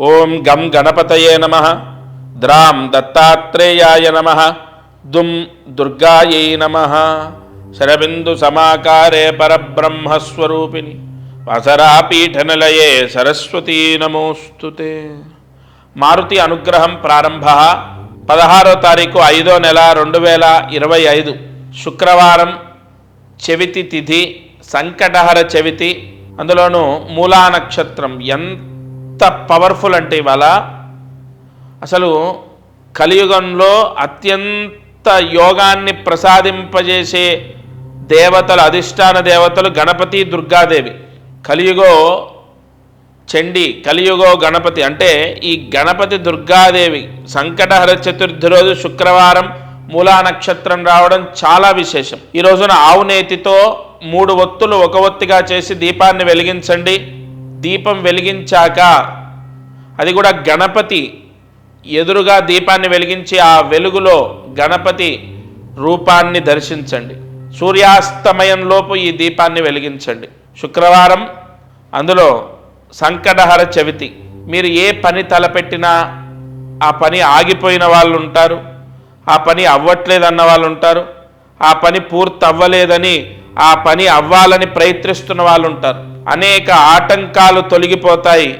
ఓం గం గణపతయే నమః. ద్రాం దత్తాత్రేయాయ నమః. దుం దుర్గాయై నమః. శరబిందు సమాకారే పరబ్రహ్మస్వరూపిణి వాసరాపీఠనిలయే సరస్వతీ నమోస్తుతే. మారుతి అనుగ్రహం ప్రారంభ 16వ తారీఖు 5వ నెల 2025 శుక్రవారం, చవితి తిథి, సంకటహర చవితి, అందులోనూ మూలా నక్షత్రం. ఎంత పవర్ఫుల్ అంటే ఇవాళ అసలు కలియుగంలో అత్యంత యోగాన్ని ప్రసాదింపజేసే దేవతలు, అధిష్టాన దేవతలు గణపతి, దుర్గాదేవి. కలియుగో చండి, కలియుగో గణపతి. అంటే ఈ గణపతి, దుర్గాదేవి సంకటహర చతుర్థి రోజు శుక్రవారం మూలా నక్షత్రం రావడం చాలా విశేషం. ఈ రోజున ఆవు నేతితో 3 ఒత్తులు ఒక ఒత్తిగా చేసి దీపాన్ని వెలిగించండి. దీపం వెలిగించాక అది కూడా గణపతి ఎదురుగా దీపాన్ని వెలిగించి ఆ వెలుగులో గణపతి రూపాన్ని దర్శించండి. సూర్యాస్తమయంలోపు ఈ దీపాన్ని వెలిగించండి. శుక్రవారం, అందులో సంకటహర చవితి. మీరు ఏ పని తలపెట్టినా ఆ పని ఆగిపోయిన వాళ్ళు ఉంటారు, ఆ పని అవ్వట్లేదన్న వాళ్ళు ఉంటారు, ఆ పని పూర్తి అవ్వలేదని ఆ పని అవ్వాలని ప్రయత్నిస్తున్న వాళ్ళు ఉంటారు. అనేక ఆటంకాలు తొలగిపోతాయి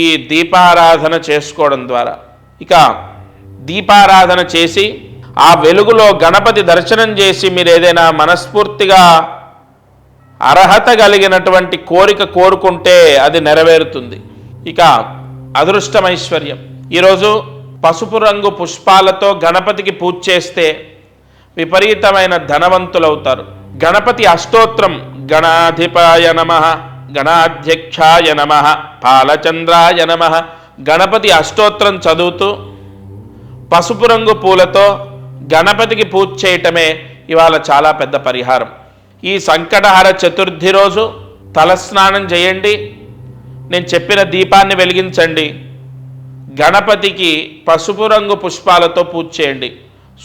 ఈ దీపారాధన చేసుకోవడం ద్వారా. ఇక దీపారాధన చేసి ఆ వెలుగులో గణపతి దర్శనం చేసి మీరు ఏదైనా మనస్ఫూర్తిగా అర్హత కలిగినటువంటి కోరిక కోరుకుంటే అది నెరవేరుతుంది. ఇక అదృష్టమైశ్వర్యం. ఈరోజు పసుపు రంగు పుష్పాలతో గణపతికి పూజ చేస్తే విపరీతమైన ధనవంతులవుతారు. గణపతి అష్టోత్రం గణాధిపాయ నమః, గణాధ్యక్షాయ నమః, పాలచంద్రాయ నమః, గణపతి అష్టోత్రం చదువుతూ పసుపు రంగు పూలతో గణపతికి పూజ చేయటమే ఇవాళ చాలా పెద్ద పరిహారం. ఈ సంకటహర చతుర్థి రోజు తలస్నానం చేయండి, నేను చెప్పిన దీపాన్ని వెలిగించండి, గణపతికి పసుపు రంగు పుష్పాలతో పూజ చేయండి.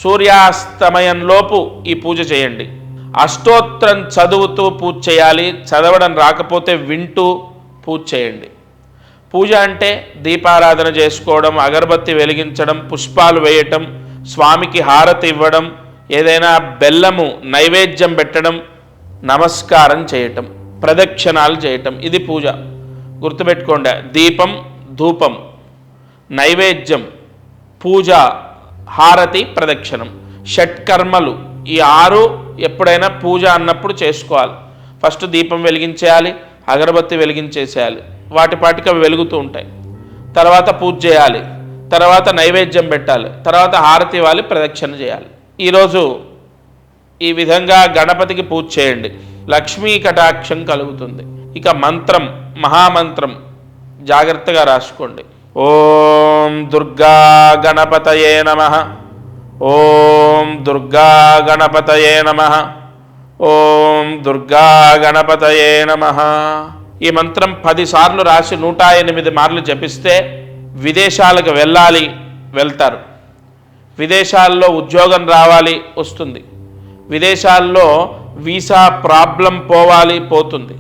సూర్యాస్తమయంలోపు ఈ పూజ చేయండి. అష్టోత్తరం చదువుతూ పూజ చేయాలి. చదవడం రాకపోతే వింటూ పూజ చేయండి. పూజ అంటే దీపారాధన చేసుకోవడం, అగరబత్తి వెలిగించడం, పుష్పాలు వేయటం, స్వామికి హారతి ఇవ్వడం, ఏదైనా బెల్లము నైవేద్యం పెట్టడం, నమస్కారం చేయటం, ప్రదక్షిణాలు చేయటం. ఇది పూజ. గుర్తుపెట్టుకోండి. దీపం, ధూపం, నైవేద్యం, పూజ, హారతి, ప్రదక్షిణం, షట్కర్మలు. ఈ 6 ఎప్పుడైనా పూజ అన్నప్పుడు చేసుకోవాలి. ఫస్ట్ దీపం వెలిగించేయాలి, అగరబత్తి వెలిగించేసేయాలి, వాటిపాటికి అవి వెలుగుతూ ఉంటాయి. తర్వాత పూజ చేయాలి, తర్వాత నైవేద్యం పెట్టాలి, తర్వాత హారతి ఇవ్వాలి, ప్రదక్షిణ చేయాలి. ఈరోజు ఈ విధంగా గణపతికి పూజ చేయండి. లక్ష్మీ కటాక్షం కలుగుతుంది. ఇక మంత్రం, మహామంత్రం జాగ్రత్తగా రాసుకోండి. ఓం దుర్గా గణపతయే నమః. ఓం దుర్గా గణపతయే నమః. ఓం దుర్గా గణపతయే నమః. ఈ మంత్రం 10 సార్లు రాసి 108 మార్లు జపిస్తే విదేశాలకు వెళ్ళాలి, వెళ్తారు. విదేశాల్లో ఉద్యోగం రావాలి, వస్తుంది. విదేశాల్లో వీసా ప్రాబ్లం పోవాలి, పోతుంది.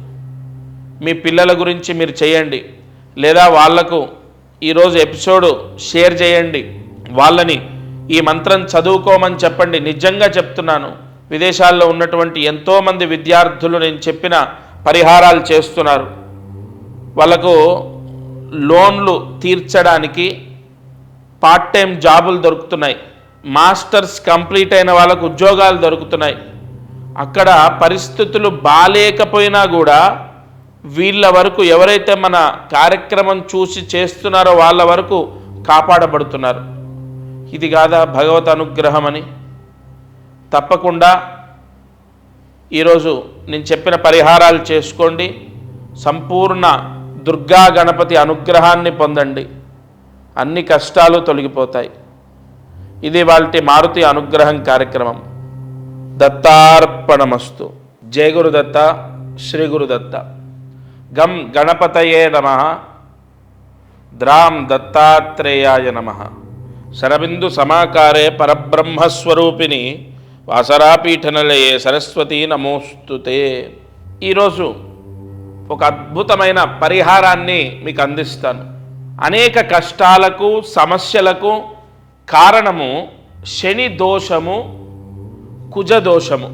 మీ పిల్లల గురించి మీరు చేయండి, లేదా వాళ్లకు ఈరోజు ఎపిసోడు షేర్ చేయండి, వాళ్ళని ఈ మంత్రం చదువుకోమని చెప్పండి. నిజంగా చెప్తున్నాను, విదేశాల్లో ఉన్నటువంటి ఎంతోమంది విద్యార్థులు నేను చెప్పిన పరిహారాలు చేస్తున్నారు. వాళ్ళకు లోన్లు తీర్చడానికి పార్ట్ టైం జాబులు దొరుకుతున్నాయి. మాస్టర్స్ కంప్లీట్ అయిన వాళ్ళకు ఉద్యోగాలు దొరుకుతున్నాయి. అక్కడ పరిస్థితులు బాలేకపోయినా కూడా వీళ్ళ వరకు, ఎవరైతే మన కార్యక్రమం చూసి చేస్తున్నారో వాళ్ళ వరకు కాపాడబడుతున్నారు. ఇది కాదా భగవత్ అనుగ్రహం అని? తప్పకుండా ఈరోజు నేను చెప్పిన పరిహారాలు చేసుకోండి. సంపూర్ణ దుర్గా గణపతి అనుగ్రహాన్ని పొందండి. అన్ని కష్టాలు తొలగిపోతాయి. ఇది వాల్టి మారుతి అనుగ్రహం కార్యక్రమం. దత్తార్పణమస్తు. జయ గురుదత్త, శ్రీ గురుదత్త. గం గణపతయే నమః. ద్రాం దత్తాత్రేయాయ నమః. శరబిందు సమాకారే పరబ్రహ్మస్వరూపిణి వాసరాపీఠనిలయే సరస్వతీ నమోస్తుతే. ఈరోజు ఒక అద్భుతమైన పరిహారాన్ని మీకు అందిస్తాను. అనేక కష్టాలకు సమస్యలకు కారణము శని దోషము, కుజ దోషము.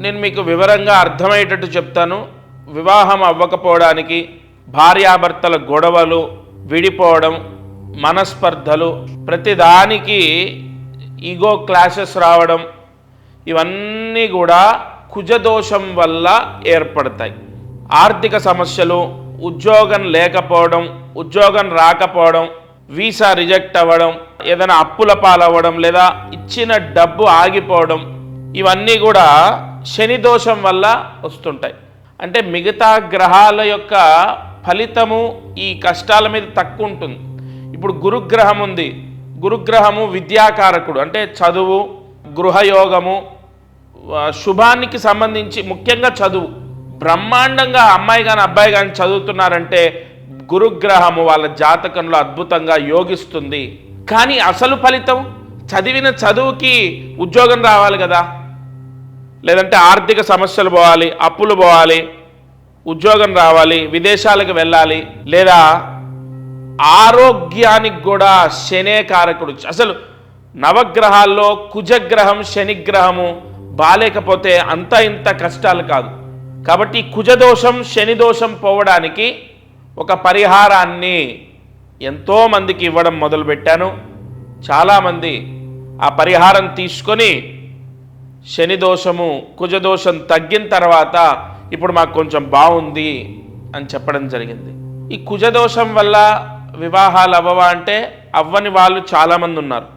నేను మీకు వివరంగా అర్థమయ్యేటట్టు చెప్తాను. వివాహం అవ్వకపోవడానికి, భార్యాభర్తల గొడవలు, విడిపోవడం, మనస్పర్ధలు, ప్రతిదానికి ఈగో క్లాషెస్ రావడం, ఇవన్నీ కూడా కుజదోషం వల్ల ఏర్పడతాయి. ఆర్థిక సమస్యలు, ఉద్యోగం లేకపోవడం, ఉద్యోగం రాకపోవడం, వీసా రిజెక్ట్ అవ్వడం, ఏదైనా అప్పుల పాలవ్వడం, లేదా ఇచ్చిన డబ్బు ఆగిపోవడం, ఇవన్నీ కూడా శని దోషం వల్ల వస్తుంటాయి. అంటే మిగతా గ్రహాల యొక్క ఫలితము ఈ కష్టాల మీద తక్కువ ఉంటుంది. ఇప్పుడు గురుగ్రహం ఉంది. గురుగ్రహము విద్యాకారకుడు, అంటే చదువు, గృహయోగము, శుభానికి సంబంధించి ముఖ్యంగా చదువు. బ్రహ్మాండంగా అమ్మాయి కానీ అబ్బాయి కానీ చదువుతున్నారంటే గురుగ్రహము వాళ్ళ జాతకంలో అద్భుతంగా యోగిస్తుంది. కానీ అసలు ఫలితం చదివిన చదువుకి ఉద్యోగం రావాలి కదా, లేదంటే ఆర్థిక సమస్యలు పోవాలి, అప్పులు పోవాలి, ఉద్యోగం రావాలి, విదేశాలకు వెళ్ళాలి, లేదా ఆరోగ్యానికి కూడా శనే కారకుడు. అసలు నవగ్రహాల్లో కుజగ్రహం శనిగ్రహము బాలేకపోతే అంత ఇంత కష్టాలు కాదు. కాబట్టి కుజదోషం శని దోషం పోవడానికి ఒక పరిహారాన్ని ఎంతోమందికి ఇవ్వడం మొదలుపెట్టాను. చాలామంది ఆ పరిహారం తీసుకొని శని దోషము కుజదోషం తగ్గిన తర్వాత ఇప్పుడు మాకు కొంచెం బాగుంది అని చెప్పడం జరిగింది. ఈ కుజదోషం వల్ల వివాహాలు అవ్వవా అంటే అవ్వని వాళ్ళు చాలామంది ఉన్నారు.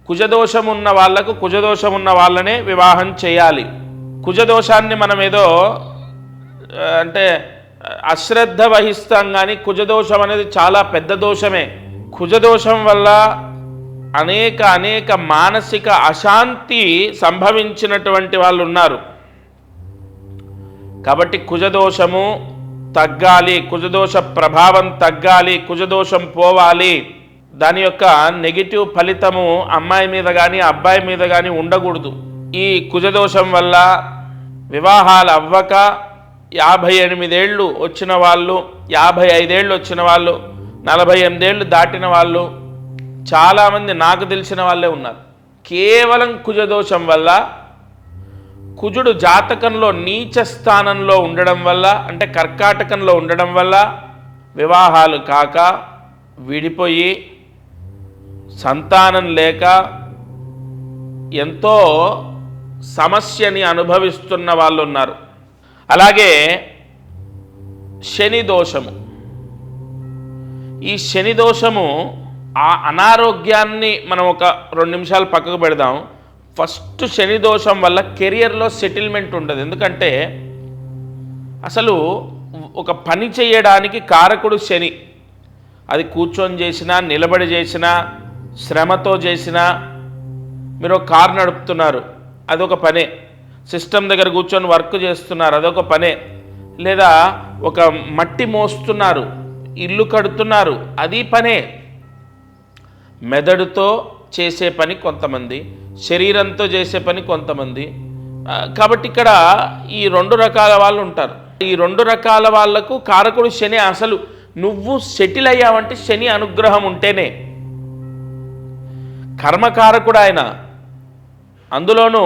కుజదోషం ఉన్న వాళ్లకు కుజదోషం ఉన్న వాళ్ళనే వివాహం చేయాలి. కుజదోషాన్ని మనం ఏదో అంటే అశ్రద్ధ వహిస్తాం, కానీ కుజదోషం అనేది చాలా పెద్ద దోషమే. కుజదోషం వల్ల అనేక మానసిక అశాంతి సంభవించినటువంటి వాళ్ళు ఉన్నారు. కాబట్టి కుజదోషము తగ్గాలి, కుజదోష ప్రభావం తగ్గాలి, కుజదోషం పోవాలి. దాని యొక్క నెగిటివ్ ఫలితము అమ్మాయి మీద కానీ అబ్బాయి మీద కానీ ఉండకూడదు. ఈ కుజదోషం వల్ల వివాహాలు అవ్వక 58 ఏళ్ళు వచ్చిన వాళ్ళు, 55 ఏళ్ళు వచ్చిన వాళ్ళు, 48 ఏళ్ళు దాటిన వాళ్ళు చాలామంది నాకు తెలిసిన వాళ్ళే ఉన్నారు. కేవలం కుజదోషం వల్ల, కుజుడు జాతకంలో నీచ స్థానంలో ఉండడం వల్ల, అంటే కర్కాటకంలో ఉండడం వల్ల వివాహాలు కాక, విడిపోయి, సంతానం లేక ఎంతో సమస్యని అనుభవిస్తున్న వాళ్ళు ఉన్నారు. అలాగే శని దోషము, ఈ శని దోషము ఆ అనారోగ్యాన్ని మనం ఒక 2 నిమిషాలు పక్కకు పెడదాం. ఫస్ట్ శని దోషం వల్ల కెరియర్లో సెటిల్మెంట్ ఉండదు. ఎందుకంటే అసలు ఒక పని చేయడానికి కారకుడు శని. అది కూర్చొని చేసినా, నిలబడి చేసినా, శ్రమతో చేసినా, మీరు ఒక కారు నడుపుతున్నారు, అదొక పనే. సిస్టమ్ దగ్గర కూర్చొని వర్క్ చేస్తున్నారు, అదొక పనే. లేదా ఒక మట్టి మోస్తున్నారు, ఇల్లు కడుతున్నారు, అది పనే. మెదడుతో చేసే పని కొంతమంది, శరీరంతో చేసే పని కొంతమంది. కాబట్టి ఇక్కడ ఈ 2 రకాల వాళ్ళు ఉంటారు. ఈ 2 రకాల వాళ్లకు కారకుడు శని. అసలు నువ్వు సెటిల్ అయ్యావంటే శని అనుగ్రహం ఉంటేనే. కర్మకారకుడు ఆయన, అందులోనూ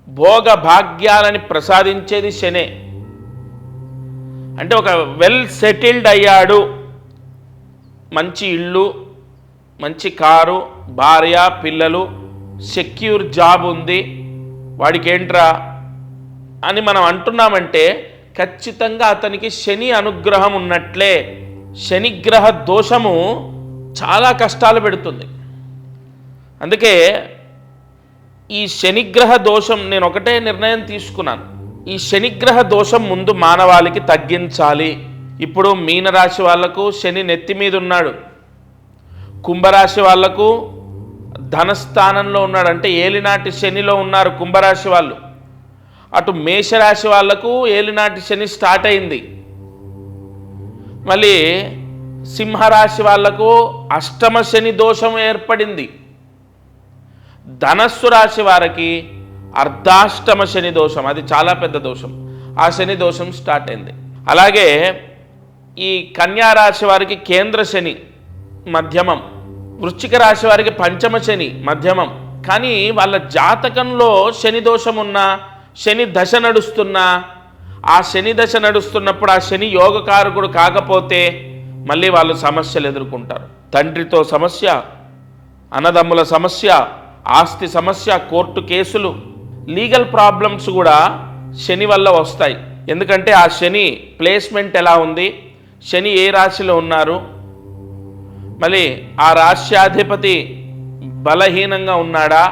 భోగ భాగ్యాలని ప్రసాదించేది శనే. అంటే ఒక వెల్ సెటిల్డ్ అయ్యాడు, మంచి ఇల్లు, మంచి కారు, భార్య, పిల్లలు, సెక్యూర్ జాబ్ ఉంది, వాడికి ఏంట్రా అని మనం అంటున్నామంటే ఖచ్చితంగా అతనికి శని అనుగ్రహం ఉన్నట్లే. శనిగ్రహ దోషము చాలా కష్టాలు పెడుతుంది. అందుకే ఈ శనిగ్రహ దోషం నేను ఒకటే నిర్ణయం తీసుకున్నాను. ఈ శనిగ్రహ దోషం ముందు మానవాళికి తగ్గించాలి. ఇప్పుడు మీనరాశి వాళ్లకు శని నెత్తి మీద ఉన్నాడు, కుంభరాశి వాళ్లకు ధనస్థానంలో ఉన్నాడు, అంటే ఏలినాటి శనిలో ఉన్నారు కుంభరాశి వాళ్ళు. అటు మేషరాశి వాళ్లకు ఏలినాటి శని స్టార్ట్ అయింది. మళ్ళీ సింహరాశి వాళ్లకు అష్టమ శని దోషం ఏర్పడింది. ధనస్సు రాశి వారికి అర్ధాష్టమ శని దోషం, అది చాలా పెద్ద దోషం. ఆ శని దోషం స్టార్ట్ అయింది. అలాగే ఈ కన్యా రాశి వారికి కేంద్ర శని, మధ్యమం. వృశ్చిక రాశి వారికి పంచమ శని మధ్యమం. కానీ వాళ్ళ జాతకంలో శని దోషం ఉన్నా, శని దశ నడుస్తున్నా, ఆ శని దశ నడుస్తున్నప్పుడు ఆ శని యోగకారకుడు కాకపోతే మళ్ళీ వాళ్ళు సమస్యలు ఎదుర్కొంటారు. తండ్రితో సమస్య, అన్నదమ్ముల సమస్య, ఆస్తి సమస్య, కోర్టు కేసులు, లీగల్ ప్రాబ్లమ్స్ కూడా శని వల్ల వస్తాయి. ఎందుకంటే ఆ శని ప్లేస్మెంట్ ఎలా ఉంది, శని ఏ రాశిలో ఉన్నారు, మళ్ళీ ఆ రాశ్యాధిపతి బలహీనంగా ఉన్నాడా,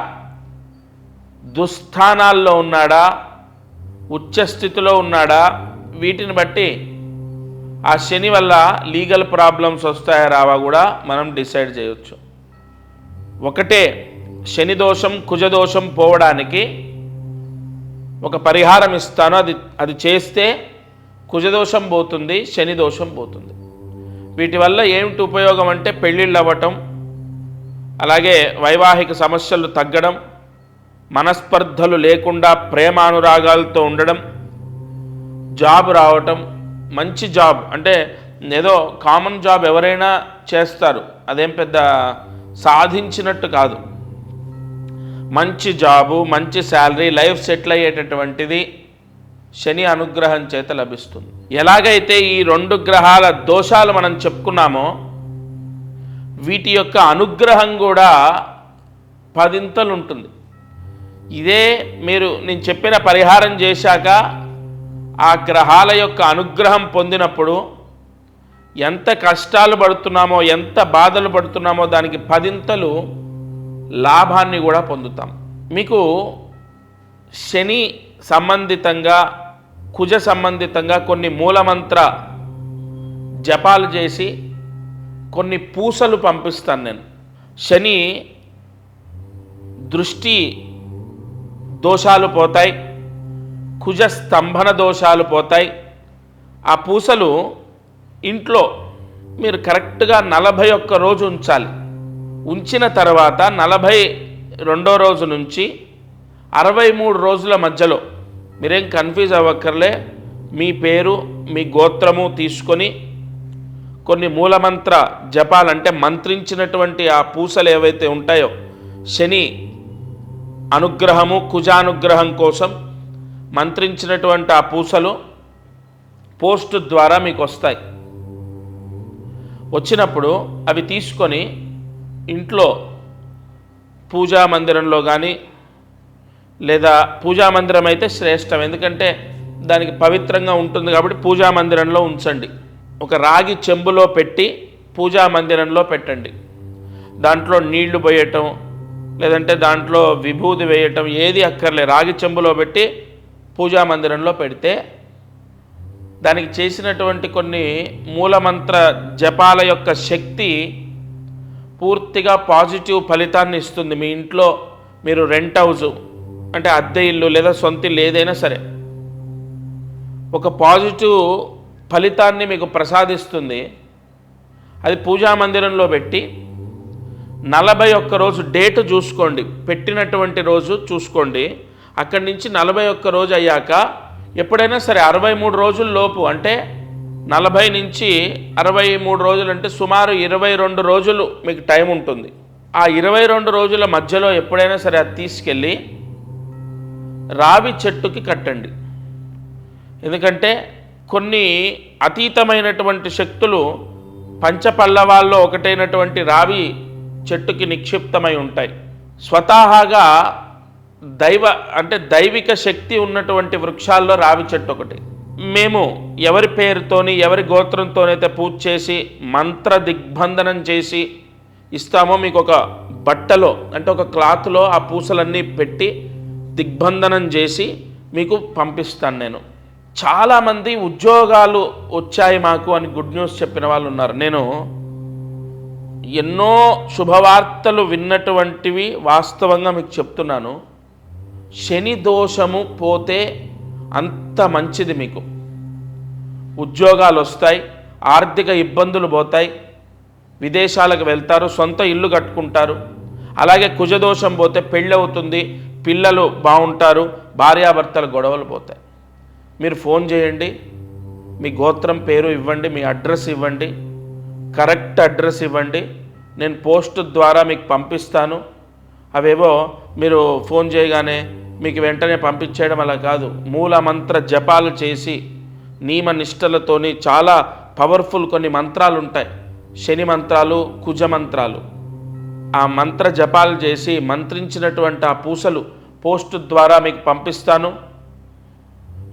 దుస్థానాల్లో ఉన్నాడా, ఉచ్చస్థితిలో ఉన్నాడా, వీటిని బట్టి ఆ శని వల్ల లీగల్ ప్రాబ్లమ్స్ వస్తాయా రావా కూడా మనం డిసైడ్ చేయొచ్చు. ఒకటే శని దోషం కుజదోషం పోవడానికి ఒక పరిహారం ఇస్తాను, అది చేస్తే కుజదోషం పోతుంది, శని దోషం పోతుంది. వీటి వల్ల ఏమిటి ఉపయోగం అంటే పెళ్ళిళ్ళు అవ్వటం, అలాగే వైవాహిక సమస్యలు తగ్గడం, మనస్పర్ధలు లేకుండా ప్రేమానురాగాలతో ఉండడం, జాబ్ రావటం, మంచి జాబ్ అంటే ఏదో కామన్ జాబ్ ఎవరైనా చేస్తారు, అదేం పెద్ద సాధించినట్టు కాదు. మంచి జాబు, మంచి శాలరీ, లైఫ్ సెటిల్ అయ్యేటటువంటిది శని అనుగ్రహం చేత లభిస్తుంది. ఎలాగైతే ఈ 2 గ్రహాల దోషాలు మనం చెప్పుకున్నామో వీటి యొక్క అనుగ్రహం కూడా 10 ఉంటుంది. ఇదే నేను చెప్పిన పరిహారం చేశాక ఆ గ్రహాల యొక్క అనుగ్రహం పొందినప్పుడు ఎంత కష్టాలు పడుతున్నామో, ఎంత బాధలు పడుతున్నామో దానికి 10 లాభాన్ని కూడా పొందుతాం. మీకు శని సంబంధితంగా, కుజ సంబంధితంగా కొన్ని మూలమంత్ర జపాలు చేసి కొన్ని పూసలు పంపిస్తాను నేను. శని దృష్టి దోషాలు పోతాయి, కుజ స్తంభన దోషాలు పోతాయి. ఆ పూసలు ఇంట్లో మీరు కరెక్ట్గా 41 రోజు ఉంచాలి. ఉంచిన తర్వాత 42వ రోజు నుంచి 63 రోజుల మధ్యలో మీరేం కన్ఫ్యూజ్ అవ్వక్కర్లే, మీ పేరు మీ గోత్రము తీసుకొని కొన్ని మూలమంత్ర జపాలంటే మంత్రించినటువంటి ఆ పూసలు ఏవైతే ఉంటాయో శని అనుగ్రహము కుజానుగ్రహం కోసం మంత్రించినటువంటి ఆ పూసలు పోస్ట్ ద్వారా మీకు వస్తాయి. వచ్చినప్పుడు అవి తీసుకొని ఇంట్లో పూజా మందిరంలో కానీ, లేదా పూజా మందిరం అయితే శ్రేష్టం, ఎందుకంటే దానికి పవిత్రంగా ఉంటుంది కాబట్టి పూజా మందిరంలో ఉంచండి. ఒక రాగి చెంబులో పెట్టి పూజా మందిరంలో పెట్టండి. దాంట్లో నీళ్లు పోయటం, లేదంటే దాంట్లో విభూది వేయటం ఏది అక్కర్లే, రాగి చెంబులో పెట్టి పూజా మందిరంలో పెడితే దానికి చేసినటువంటి కొన్ని మూలమంత్ర జపాల యొక్క శక్తి పూర్తిగా పాజిటివ్ ఫలితాన్ని ఇస్తుంది. మీ ఇంట్లో మీరు రెంట్ హౌస్ అంటే అద్దె ఇల్లు లేదా సొంత ఇల్లు ఏదైనా సరే ఒక పాజిటివ్ ఫలితాన్ని మీకు ప్రసాదిస్తుంది. అది పూజా మందిరంలో పెట్టి 41 రోజు డేట్ చూసుకోండి, పెట్టినటువంటి రోజు చూసుకోండి. అక్కడి నుంచి 41 రోజు అయ్యాక ఎప్పుడైనా సరే 63 రోజుల లోపు, అంటే 40 నుంచి 63 రోజులు అంటే సుమారు 22 రోజులు మీకు టైం ఉంటుంది. ఆ 22 రోజుల మధ్యలో ఎప్పుడైనా సరే అది తీసుకెళ్ళి రావి చెట్టుకి కట్టండి. ఎందుకంటే కొన్ని అతీతమైనటువంటి శక్తులు పంచపల్లవాల్లో ఒకటైనటువంటి రావి చెట్టుకి నిక్షిప్తమై ఉంటాయి. స్వతహాగా దైవిక శక్తి ఉన్నటువంటి వృక్షాల్లో రావి చెట్టు ఒకటి. మేము ఎవరి పేరుతోని ఎవరి గోత్రంతోనైతే పూజ చేసి మంత్ర దిగ్బంధనం చేసి ఇస్తామో మీకు ఒక బట్టలో అంటే ఒక క్లాత్లో ఆ పూసలన్నీ పెట్టి దిగ్బంధనం చేసి మీకు పంపిస్తాను నేను. చాలామంది ఉద్యోగాలు వచ్చాయి మాకు అని గుడ్ న్యూస్ చెప్పిన వాళ్ళు ఉన్నారు. నేను ఎన్నో శుభవార్తలు విన్నటువంటివి వాస్తవంగా మీకు చెప్తున్నాను. శని దోషము పోతే అంత మంచిది, మీకు ఉద్యోగాలు వస్తాయి, ఆర్థిక ఇబ్బందులు పోతాయి, విదేశాలకు వెళ్తారు, సొంత ఇల్లు కట్టుకుంటారు. అలాగే కుజదోషం పోతే పెళ్ళి అవుతుంది, పిల్లలు బాగుంటారు, భార్యాభర్తల గొడవలు పోతాయి. మీరు ఫోన్ చేయండి, మీ గోత్రం పేరు ఇవ్వండి, మీ అడ్రస్ ఇవ్వండి, కరెక్ట్ అడ్రస్ ఇవ్వండి, నేను పోస్ట్ ద్వారా మీకు పంపిస్తాను. అవేవో మీరు ఫోన్ చేయగానే మీకు వెంటనే పంపించేయడం అలా కాదు. మూల మంత్ర జపాలు చేసి నియమ నిష్టలతోని చాలా పవర్ఫుల్ కొన్ని మంత్రాలు ఉంటాయి, శని మంత్రాలు, కుజ మంత్రాలు. ఆ మంత్ర జపాలు చేసి మంత్రించినటువంటి ఆ పూసలు పోస్ట్ ద్వారా మీకు పంపిస్తాను.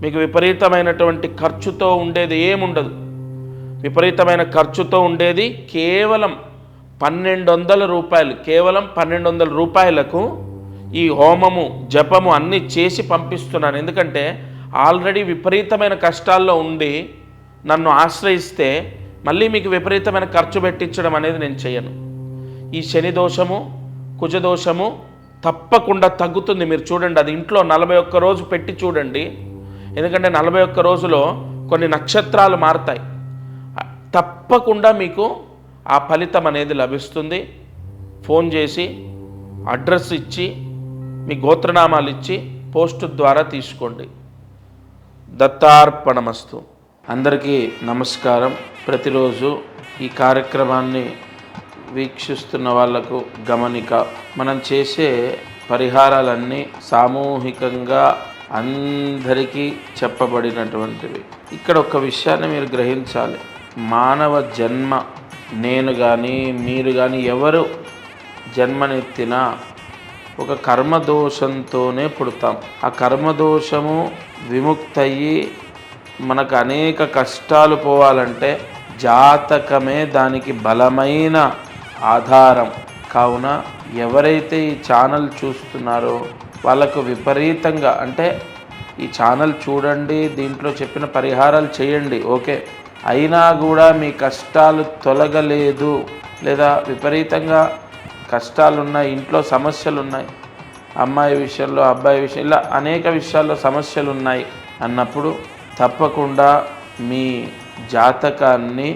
మీకు విపరీతమైనటువంటి ఖర్చుతో ఉండేది ఏముండదు. విపరీతమైన ఖర్చుతో ఉండేది కేవలం 1200 రూపాయలు. కేవలం 1200 రూపాయలకు ఈ హోమము జపము అన్నీ చేసి పంపిస్తున్నాను. ఎందుకంటే ఆల్రెడీ విపరీతమైన కష్టాల్లో ఉండి నన్ను ఆశ్రయిస్తే మళ్ళీ మీకు విపరీతమైన ఖర్చు పెట్టించడం అనేది నేను చేయను. ఈ శని దోషము, కుజదోషము తప్పకుండా తగ్గుతుంది. మీరు చూడండి, అది ఇంట్లో 41 రోజు పెట్టి చూడండి. ఎందుకంటే 41 రోజులో కొన్ని నక్షత్రాలు మారుతాయి. తప్పకుండా మీకు ఆ ఫలితం అనేది లభిస్తుంది. ఫోన్ చేసి అడ్రస్ ఇచ్చి మీ గోత్రనామాలు ఇచ్చి పోస్ట్ ద్వారా తీసుకోండి. దత్తార్పణమస్తు. అందరికీ నమస్కారం. ప్రతిరోజు ఈ కార్యక్రమాన్ని వీక్షిస్తున్న వాళ్లకు గమనిక, మనం చేసే పరిహారాలన్నీ సామూహికంగా అందరికీ చెప్పబడినటువంటివి. ఇక్కడ ఒక విషయాన్ని మీరు గ్రహించాలి. మానవ జన్మ, నేను కానీ మీరు కానీ ఎవరు జన్మనెత్తినా ఒక కర్మదోషంతోనే పుడతాం. ఆ కర్మదోషము విముక్తయ్యి మనకు అనేక కష్టాలు పోవాలంటే జాతకమే దానికి బలమైన ఆధారం. కావున ఎవరైతే ఈ ఛానల్ చూస్తున్నారో వాళ్ళకు విపరీతంగా, అంటే ఈ ఛానల్ చూడండి, దీంట్లో చెప్పిన పరిహారాలు చేయండి, ఓకే, అయినా కూడా మీ కష్టాలు తొలగలేదు, లేదా విపరీతంగా కష్టాలున్నాయి, ఇంట్లో సమస్యలు ఉన్నాయి, అమ్మాయి విషయంలో, అబ్బాయి విషయం, ఇలా అనేక విషయాల్లో సమస్యలు ఉన్నాయి అన్నప్పుడు తప్పకుండా మీ జాతకాన్ని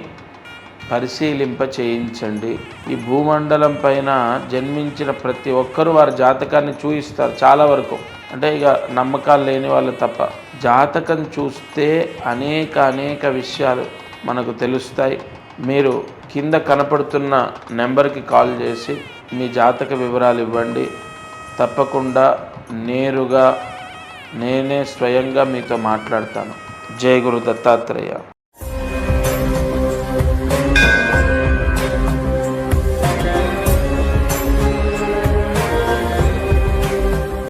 పరిశీలింప చేయించండి. ఈ భూమండలం పైన జన్మించిన ప్రతి ఒక్కరూ వారి జాతకాన్ని చూయిస్తారు చాలా వరకు. అంటే ఇక నమ్మకాలు లేని వాళ్ళు తప్ప. జాతకం చూస్తే అనేక విషయాలు మనకు తెలుస్తాయి. మీరు కింద కనపడుతున్న నెంబర్కి కాల్ చేసి మీ జాతక వివరాలు ఇవ్వండి. తప్పకుండా నేరుగా నేనే స్వయంగా మీతో మాట్లాడతాను. జై గురు దత్తాత్రేయ.